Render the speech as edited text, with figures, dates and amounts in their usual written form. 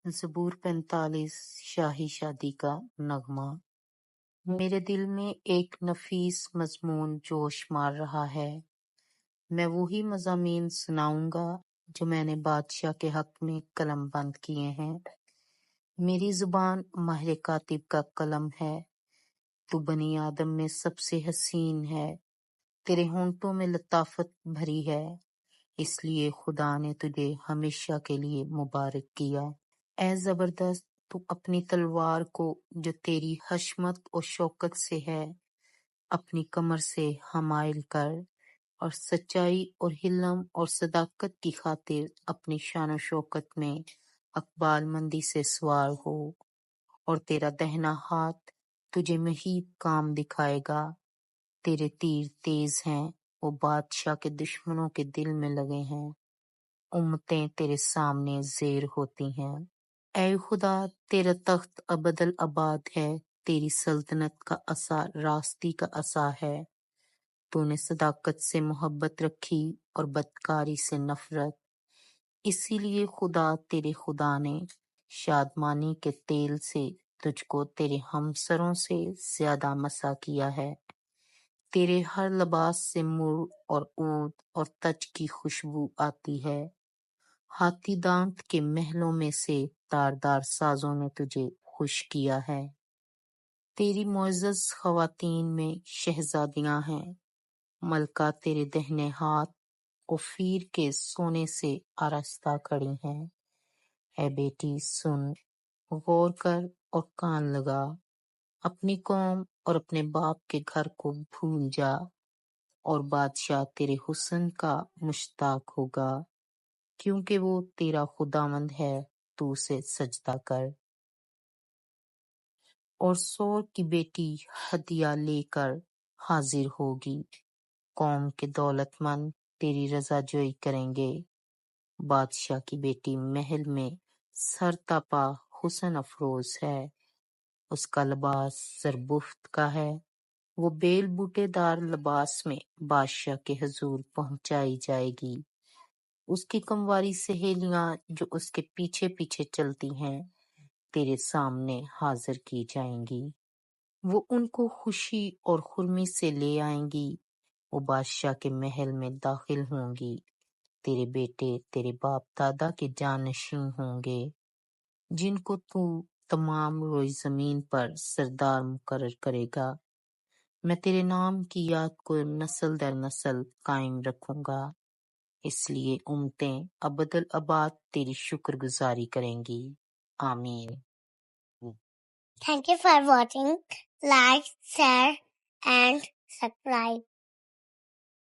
ज़बूर 45 शाही शादी का नगमा। मेरे दिल में एक नफीस मजमून जोश मार रहा है। मैं वही मज़ामीन सुनाऊंगा जो मैंने बादशाह के हक में कलम बंद किए हैं। मेरी जुबान माहिर कातिब का कलम है। तू बनी आदम में सबसे हसीन है। तेरे होंठों में लताफत भरी है, इसलिए खुदा ने तुझे हमेशा के लिए मुबारक किया। ए जबरदस्त, तू अपनी तलवार को जो तेरी हशमत और शौकत से है अपनी कमर से हमाइल कर, और सच्चाई और हिल्म और सदाकत की खातिर अपनी शान और शौकत में अकबालमंदी से सवार हो। और तेरा दहना हाथ तुझे महीब काम दिखाएगा। तेरे तीर तेज हैं, वो बादशाह के दुश्मनों के दिल में लगे हैं। उम्मतें तेरे सामने ज़ेर होती हैं। ऐ खुदा, तेरा तख्त अबदल आबाद है। तेरी सल्तनत का असा रास्ती का असा है। तूने सदाकत से मोहब्बत रखी और बदकारी से नफरत। इसीलिए खुदा तेरे खुदा ने शादमानी के तेल से तुझको तेरे हमसरों से ज्यादा मसा किया है। तेरे हर लिबास से मुर और ऊद और तज की खुशबू आती है। हाथी दांत के महलों में से तारदार साजों ने तुझे खुश किया है। तेरी मुअज़्ज़ज़ ख़वातीन में शहज़ादियाँ हैं। मलका तेरे दाहिने हाथ ओफीर के सोने से आरास्ता खड़ी हैं। ऐ बेटी सुन, गौर कर और कान लगा। अपनी कौम और अपने बाप के घर को भूल जा, और बादशाह तेरे हुस्न का मुश्ताक होगा, क्योंकि वो तेरा खुदावंद है। तू उसे सजदा कर। और सोर की बेटी हदिया लेकर हाजिर होगी। कौम के दौलतमंद तेरी रजाजोई करेंगे। बादशाह की बेटी महल में सरतापा हुस्न अफरोज है। उसका लिबास जरबुफ्त का है। वो बेल बूटेदार लिबास में बादशाह के हुजूर पहुंचाई जाएगी। उसकी कमवारी सहेलियां जो उसके पीछे पीछे चलती हैं, तेरे सामने हाजिर की जाएंगी। वो उनको खुशी और खुर्मी से ले आएंगी। वो बादशाह के महल में दाखिल होंगी। तेरे बेटे तेरे बाप दादा के जानशीन होंगे, जिनको तू तमाम रोई जमीन पर सरदार मुकर्रर करेगा। मैं तेरे नाम की याद को नस्ल दर नस्ल कायम रखूंगा, इसलिए उम्मतें अबदल आबाद तेरी शुक्रगुजारी करेंगी। आमीन। Thank you for watching. Like, share and subscribe.